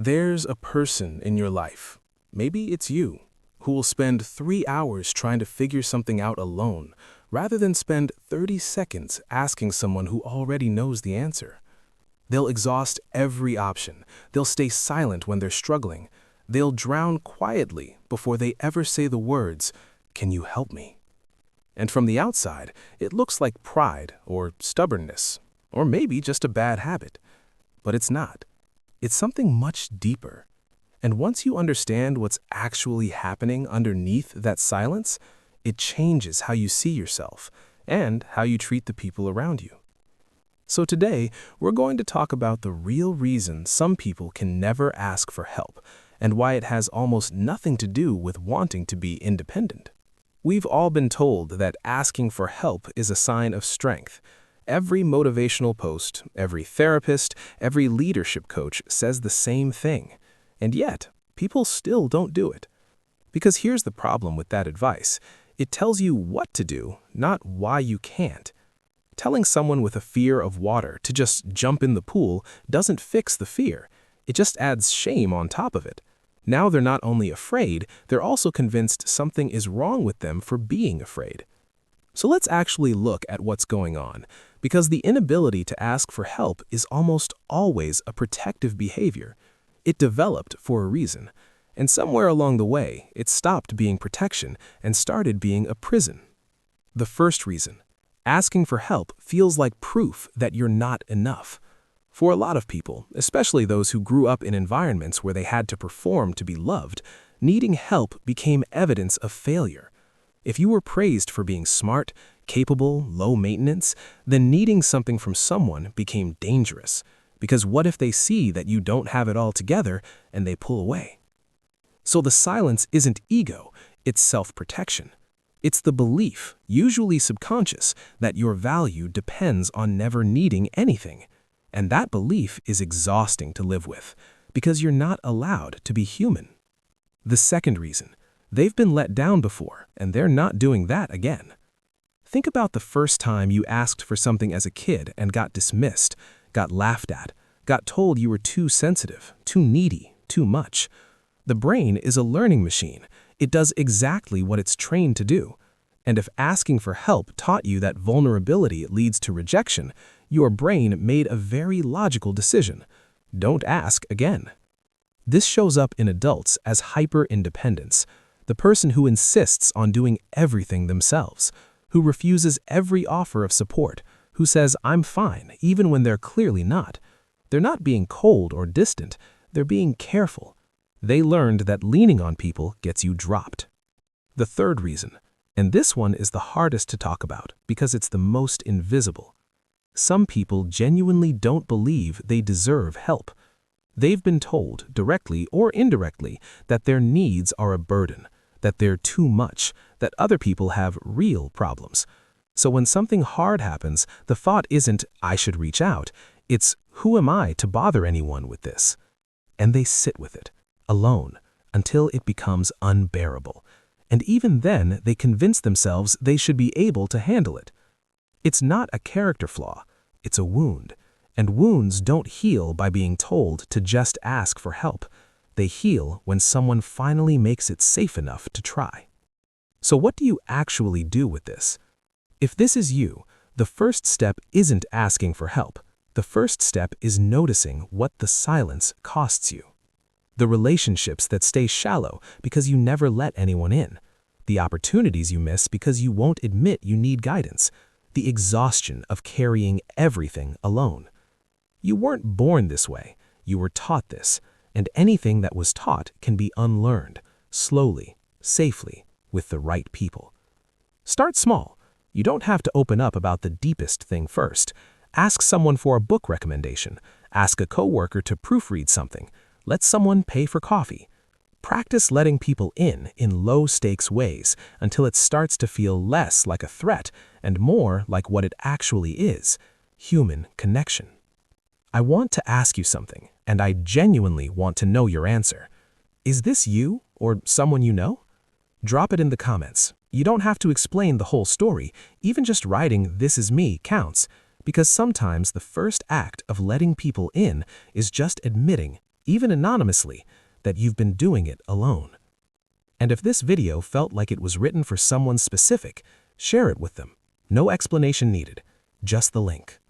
There's a person in your life, maybe it's you, who will spend 3 hours trying to figure something out alone, rather than spend 30 seconds asking someone who already knows the answer. They'll exhaust every option. They'll stay silent when they're struggling. They'll drown quietly before they ever say the words, "Can you help me?" And from the outside, it looks like pride or stubbornness, or maybe just a bad habit. But it's not. It's something much deeper. And once you understand what's actually happening underneath that silence, it changes how you see yourself and how you treat the people around you. So today, we're going to talk about the real reason some people can never ask for help and why it has almost nothing to do with wanting to be independent. We've all been told that asking for help is a sign of strength. Every motivational post, every therapist, every leadership coach says the same thing. And yet, people still don't do it. Because here's the problem with that advice. It tells you what to do, not why you can't. Telling someone with a fear of water to just jump in the pool doesn't fix the fear. It just adds shame on top of it. Now they're not only afraid, they're also convinced something is wrong with them for being afraid. So let's actually look at what's going on, because the inability to ask for help is almost always a protective behavior. It developed for a reason, and somewhere along the way, it stopped being protection and started being a prison. The first reason, asking for help feels like proof that you're not enough. For a lot of people, especially those who grew up in environments where they had to perform to be loved, needing help became evidence of failure. If you were praised for being smart, capable, low maintenance, then needing something from someone became dangerous. Because what if they see that you don't have it all together and they pull away? So the silence isn't ego, it's self-protection. It's the belief, usually subconscious, that your value depends on never needing anything. And that belief is exhausting to live with, because you're not allowed to be human. The second reason, they've been let down before, and they're not doing that again. Think about the first time you asked for something as a kid and got dismissed, got laughed at, got told you were too sensitive, too needy, too much. The brain is a learning machine. It does exactly what it's trained to do. And if asking for help taught you that vulnerability leads to rejection, your brain made a very logical decision. Don't ask again. This shows up in adults as hyper-independence, the person who insists on doing everything themselves, who refuses every offer of support, who says, "I'm fine," even when they're clearly not. They're not being cold or distant, they're being careful. They learned that leaning on people gets you dropped. The third reason, and this one is the hardest to talk about because it's the most invisible. Some people genuinely don't believe they deserve help. They've been told, directly or indirectly, that their needs are a burden, that they're too much, that other people have real problems. So when something hard happens, the thought isn't, "I should reach out." It's, "Who am I to bother anyone with this?" And they sit with it, alone, until it becomes unbearable. And even then, they convince themselves they should be able to handle it. It's not a character flaw, it's a wound. And wounds don't heal by being told to just ask for help. They heal when someone finally makes it safe enough to try. So what do you actually do with this? If this is you, the first step isn't asking for help. The first step is noticing what the silence costs you. The relationships that stay shallow because you never let anyone in. The opportunities you miss because you won't admit you need guidance. The exhaustion of carrying everything alone. You weren't born this way, you were taught this, and anything that was taught can be unlearned, slowly, safely, with the right people. Start small. You don't have to open up about the deepest thing first. Ask someone for a book recommendation. Ask a coworker to proofread something. Let someone pay for coffee. Practice letting people in low-stakes ways until it starts to feel less like a threat and more like what it actually is, human connection. I want to ask you something, and I genuinely want to know your answer. Is this you or someone you know? Drop it in the comments. You don't have to explain the whole story. Even just writing "This is me" counts, because sometimes the first act of letting people in is just admitting even anonymously, that you've been doing it alone. And if this video felt like it was written for someone specific, share it with them. No explanation needed, just the link.